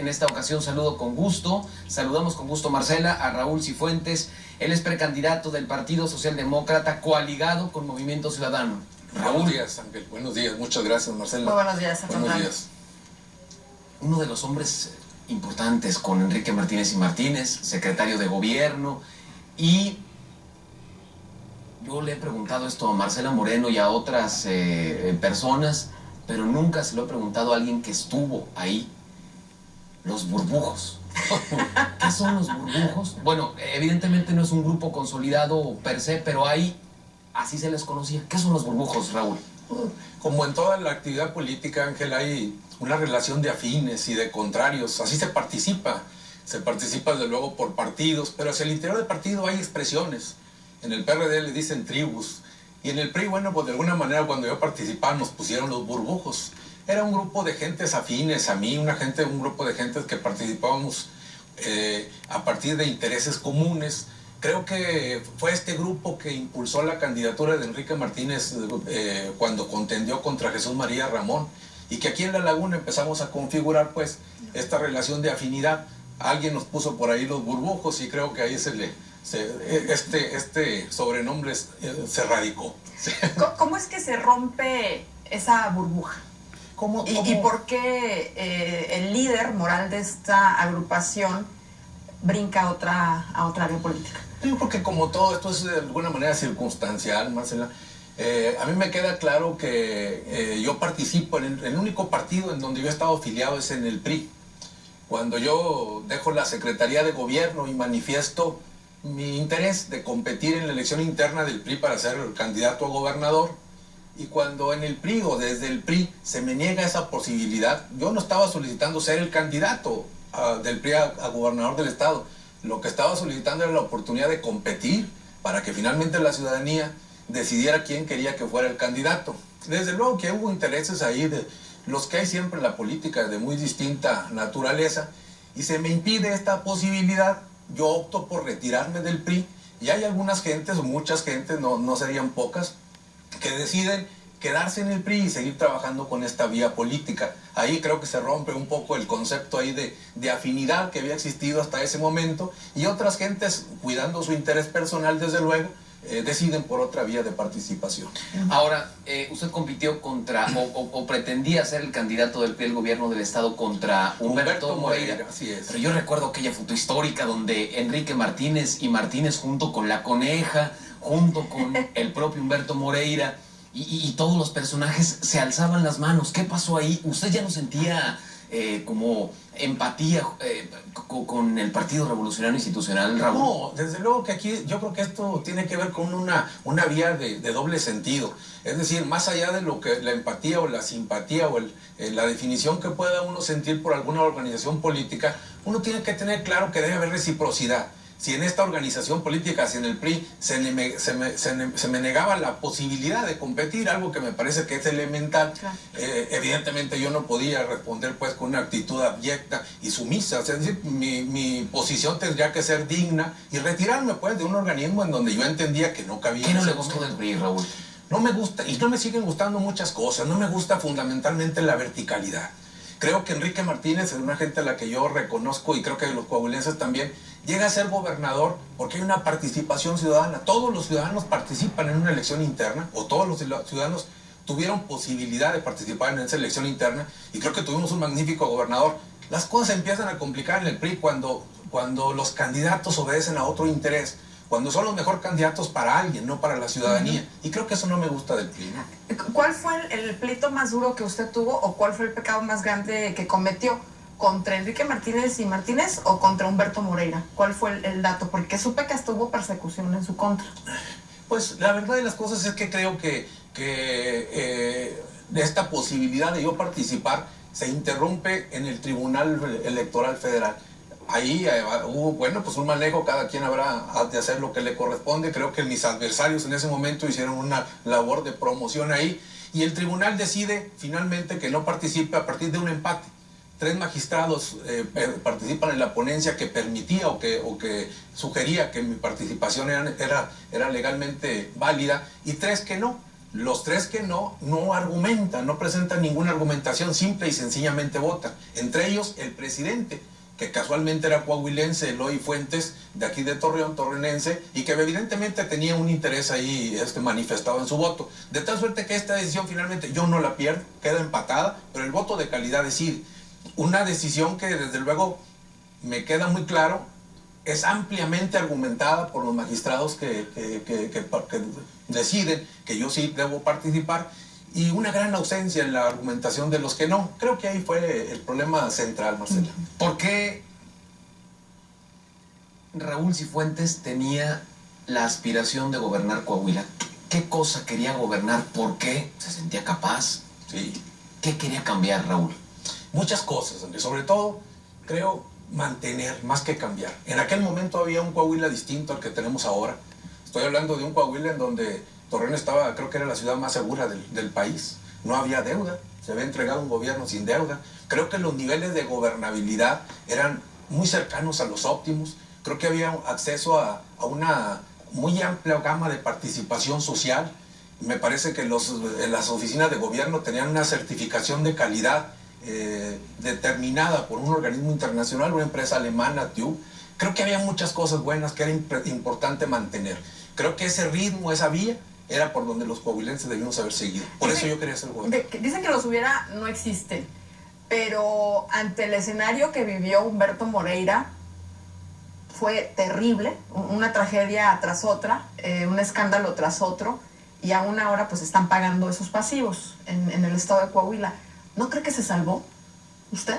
En esta ocasión saludamos con gusto, Marcela, a Raúl Cifuentes. Él es precandidato del Partido Socialdemócrata, coaligado con Movimiento Ciudadano. Raúl. Buenos días, Ángel. Buenos días. Muchas gracias, Marcela. Muy buenos días, Ángel. Buenos días. Uno de los hombres importantes con Enrique Martínez y Martínez, secretario de Gobierno, y yo le he preguntado esto a Marcela Moreno y a otras personas, pero nunca se lo he preguntado a alguien que estuvo ahí. Los burbujos. ¿Qué son los burbujos? Bueno, evidentemente no es un grupo consolidado per se, pero ahí así se les conocía. ¿Qué son los burbujos, Raúl? Como en toda la actividad política, Ángel, hay una relación de afines y de contrarios. Así se participa. Se participa, desde luego, por partidos, pero hacia el interior del partido hay expresiones. En el PRD le dicen tribus. Y en el PRI, bueno, pues de alguna manera cuando yo participaba nos pusieron los burbujos. Era un grupo de gentes afines a mí, un grupo de gentes que participábamos a partir de intereses comunes. Creo que fue este grupo que impulsó la candidatura de Enrique Martínez cuando contendió contra Jesús María Ramón, y que aquí en La Laguna empezamos a configurar pues esta relación de afinidad. Alguien nos puso por ahí los burbujos y creo que ahí este sobrenombre se radicó. ¿Cómo es que se rompe esa burbuja? ¿Y por qué el líder moral de esta agrupación brinca a otra área política? Yo creo que como todo esto es de alguna manera circunstancial, Marcela. A mí me queda claro que yo participo en el único partido en donde yo he estado afiliado es en el PRI. Cuando yo dejo la Secretaría de Gobierno y manifiesto mi interés de competir en la elección interna del PRI para ser candidato a gobernador, y cuando en el PRI o desde el PRI se me niega esa posibilidad, yo no estaba solicitando ser el candidato del PRI a gobernador del estado. Lo que estaba solicitando era la oportunidad de competir para que finalmente la ciudadanía decidiera quién quería que fuera el candidato. Desde luego que hubo intereses ahí de los que hay siempre en la política de muy distinta naturaleza, y se me impide esta posibilidad. Yo opto por retirarme del PRI, y hay algunas gentes, o muchas gentes, no serían pocas, que deciden quedarse en el PRI y seguir trabajando con esta vía política. Ahí creo que se rompe un poco el concepto ahí de afinidad que había existido hasta ese momento, y otras gentes, cuidando su interés personal, desde luego, deciden por otra vía de participación. Ahora, usted compitió contra, o pretendía ser el candidato del PRI al gobierno del estado contra Humberto Moreira. Así es. Pero yo recuerdo aquella foto histórica donde Enrique Martínez y Martínez junto con la Coneja, junto con el propio Humberto Moreira, y todos los personajes se alzaban las manos. ¿Qué pasó ahí? ¿Usted ya no sentía como empatía con el Partido Revolucionario Institucional, Raúl? No, desde luego que aquí yo creo que esto tiene que ver con una vía de doble sentido. Es decir, más allá de lo que la empatía o la simpatía o la definición que pueda uno sentir por alguna organización política, uno tiene que tener claro que debe haber reciprocidad. Si en esta organización política, si en el PRI se me negaba la posibilidad de competir, algo que me parece que es elemental, claro. Evidentemente yo no podía responder pues con una actitud abyecta y sumisa. O sea, es decir, mi posición tendría que ser digna y retirarme pues de un organismo en donde yo entendía que no cabía. ¿Qué no le gustó del PRI, Raúl? No me gusta, y no me siguen gustando muchas cosas. No me gusta fundamentalmente la verticalidad. Creo que Enrique Martínez es una gente a la que yo reconozco, y creo que los coahuilenses también, llega a ser gobernador porque hay una participación ciudadana. Todos los ciudadanos participan en una elección interna, o todos los ciudadanos tuvieron posibilidad de participar en esa elección interna, y creo que tuvimos un magnífico gobernador. Las cosas empiezan a complicar en el PRI cuando los candidatos obedecen a otro interés, cuando son los mejores candidatos para alguien, no para la ciudadanía. Y creo que eso no me gusta del PRI, ¿no? ¿Cuál fue el pleito más duro que usted tuvo, o cuál fue el pecado más grande que cometió? ¿Contra Enrique Martínez y Martínez o contra Humberto Moreira? ¿Cuál fue el dato? Porque supe que estuvo persecución en su contra. Pues la verdad de las cosas es que creo que esta posibilidad de yo participar se interrumpe en el Tribunal Electoral Federal. Ahí hubo, bueno, pues un manejo, cada quien habrá de hacer lo que le corresponde. Creo que mis adversarios en ese momento hicieron una labor de promoción ahí, y el tribunal decide finalmente que no participe a partir de un empate. 3 magistrados participan en la ponencia que permitía o que sugería que mi participación era legalmente válida, y 3 que no. Los 3 que no argumentan, no presentan ninguna argumentación, simple y sencillamente votan. Entre ellos el presidente, que casualmente era coahuilense, Eloy Fuentes, de aquí de Torreón, torreonense, y que evidentemente tenía un interés ahí manifestado en su voto. De tal suerte que esta decisión finalmente yo no la pierdo, queda empatada, pero el voto de calidad decide. Una decisión que desde luego me queda muy claro, es ampliamente argumentada por los magistrados que deciden que yo sí debo participar, y una gran ausencia en la argumentación de los que no. Creo que ahí fue el problema central, Marcela. ¿Por qué Raúl Cifuentes tenía la aspiración de gobernar Coahuila? ¿Qué cosa quería gobernar? ¿Por qué? ¿Se sentía capaz? Sí. ¿Qué quería cambiar, Raúl? Muchas cosas, sobre todo, creo, mantener más que cambiar. En aquel momento había un Coahuila distinto al que tenemos ahora. Estoy hablando de un Coahuila en donde Torreón estaba, creo que era la ciudad más segura del país. No había deuda, se había entregado un gobierno sin deuda. Creo que los niveles de gobernabilidad eran muy cercanos a los óptimos. Creo que había acceso a una muy amplia gama de participación social. Me parece que las oficinas de gobierno tenían una certificación de calidad determinada por un organismo internacional, una empresa alemana, TÜV. Creo que había muchas cosas buenas que era importante mantener. Creo que ese ritmo, esa vía, era por donde los coahuilenses debíamos haber seguido. Por eso yo quería ser gobernador. Dicen que los hubiera no existen, pero ante el escenario que vivió Humberto Moreira, fue terrible, una tragedia tras otra, un escándalo tras otro, y aún ahora pues están pagando esos pasivos en el estado de Coahuila. ¿No cree que se salvó usted?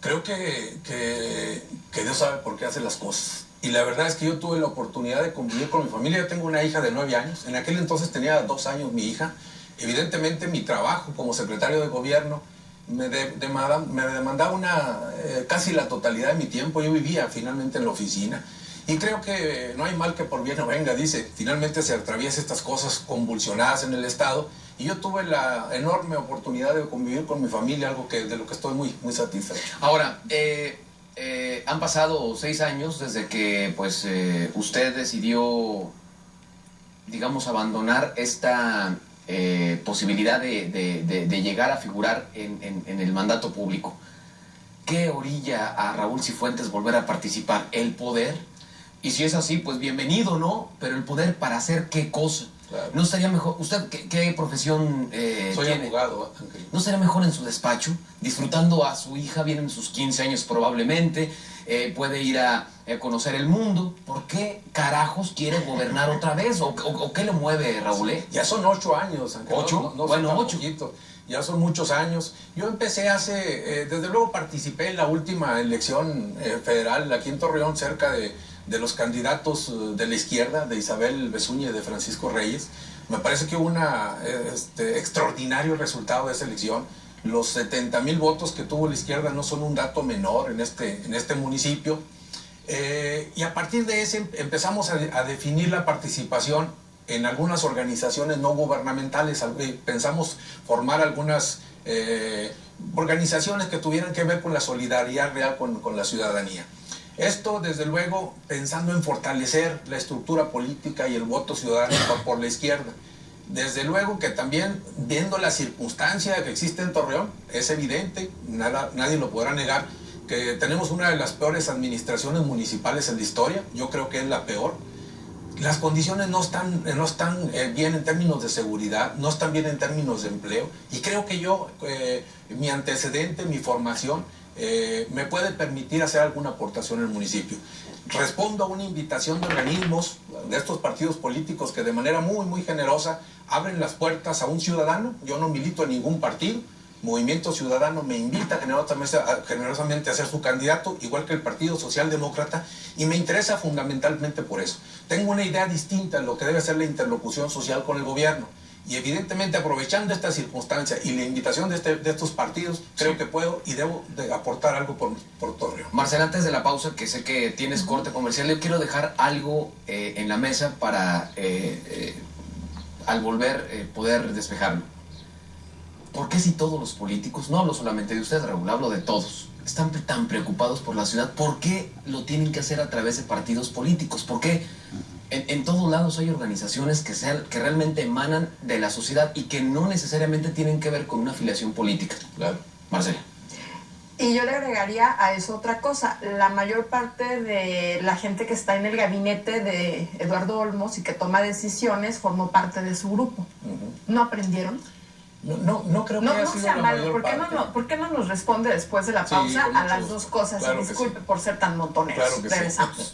Creo que Dios sabe por qué hace las cosas. Y la verdad es que yo tuve la oportunidad de convivir con mi familia. Yo tengo una hija de 9 años. En aquel entonces tenía 2 años mi hija. Evidentemente mi trabajo como secretario de gobierno me demandaba casi la totalidad de mi tiempo. Yo vivía finalmente en la oficina. Y creo que no hay mal que por bien no venga, dice. Finalmente se atraviesan estas cosas convulsionadas en el Estado. Y yo tuve la enorme oportunidad de convivir con mi familia, algo de lo que estoy muy, muy satisfecho. Ahora, han pasado 6 años desde que pues, usted decidió, digamos, abandonar esta posibilidad de llegar a figurar en el mandato público. ¿Qué orilla a Raúl Cifuentes volver a participar? ¿El poder? Y si es así, pues bienvenido, ¿no? Pero el poder, ¿para hacer qué cosa? Claro. ¿No estaría mejor? ¿Usted qué profesión Soy tiene? Abogado, Ángel. ¿No estaría mejor en su despacho, disfrutando a su hija? Vienen sus 15 años probablemente, puede ir a conocer el mundo. ¿Por qué carajos quiere gobernar otra vez? ¿O qué le mueve, Raúl? Ya son 8 años, Ángel. ¿8? No bueno, 8. Ya son muchos años. Yo empecé desde luego participé en la última elección federal aquí en Torreón, cerca de los candidatos de la izquierda, de Isabel Besuña y de Francisco Reyes. Me parece que hubo un extraordinario resultado de esa elección. Los 70,000 votos que tuvo la izquierda no son un dato menor en este municipio. Y a partir de ese empezamos a definir la participación en algunas organizaciones no gubernamentales. Pensamos formar algunas organizaciones que tuvieran que ver con la solidaridad real con la ciudadanía. Esto, desde luego, pensando en fortalecer la estructura política y el voto ciudadano por la izquierda. Desde luego que también, viendo la circunstancia que existe en Torreón, es evidente, nadie lo podrá negar, que tenemos una de las peores administraciones municipales en la historia. Yo creo que es la peor. Las condiciones no están bien en términos de seguridad, no están bien en términos de empleo. Y creo que mi antecedente, mi formación, me puede permitir hacer alguna aportación en el municipio. Respondo a una invitación de organismos, de estos partidos políticos que de manera muy, muy generosa abren las puertas a un ciudadano. Yo no milito en ningún partido. Movimiento Ciudadano me invita generosamente a ser su candidato, igual que el Partido Socialdemócrata, y me interesa fundamentalmente por eso. Tengo una idea distinta de lo que debe ser la interlocución social con el gobierno. Y evidentemente, aprovechando esta circunstancia y la invitación de estos partidos, creo que puedo y debo de aportar algo por Torreón. Marcela, antes de la pausa, que sé que tienes corte comercial, yo quiero dejar algo en la mesa para, al volver, poder despejarlo. ¿Por qué si todos los políticos, no hablo solamente de usted, Raúl, hablo de todos, están tan preocupados por la ciudad, por qué lo tienen que hacer a través de partidos políticos? ¿Por qué En todos lados hay organizaciones que realmente emanan de la sociedad y que no necesariamente tienen que ver con una afiliación política. Claro. Marcela. Y yo le agregaría a eso otra cosa. La mayor parte de la gente que está en el gabinete de Eduardo Olmos y que toma decisiones formó parte de su grupo. ¿No aprendieron? No creo que haya sido sea la malo. mayor parte. ¿Por qué no nos responde después de la pausa a las dos cosas? Claro, Disculpe por ser tan montoneros. Claro que Regresamos. Sí.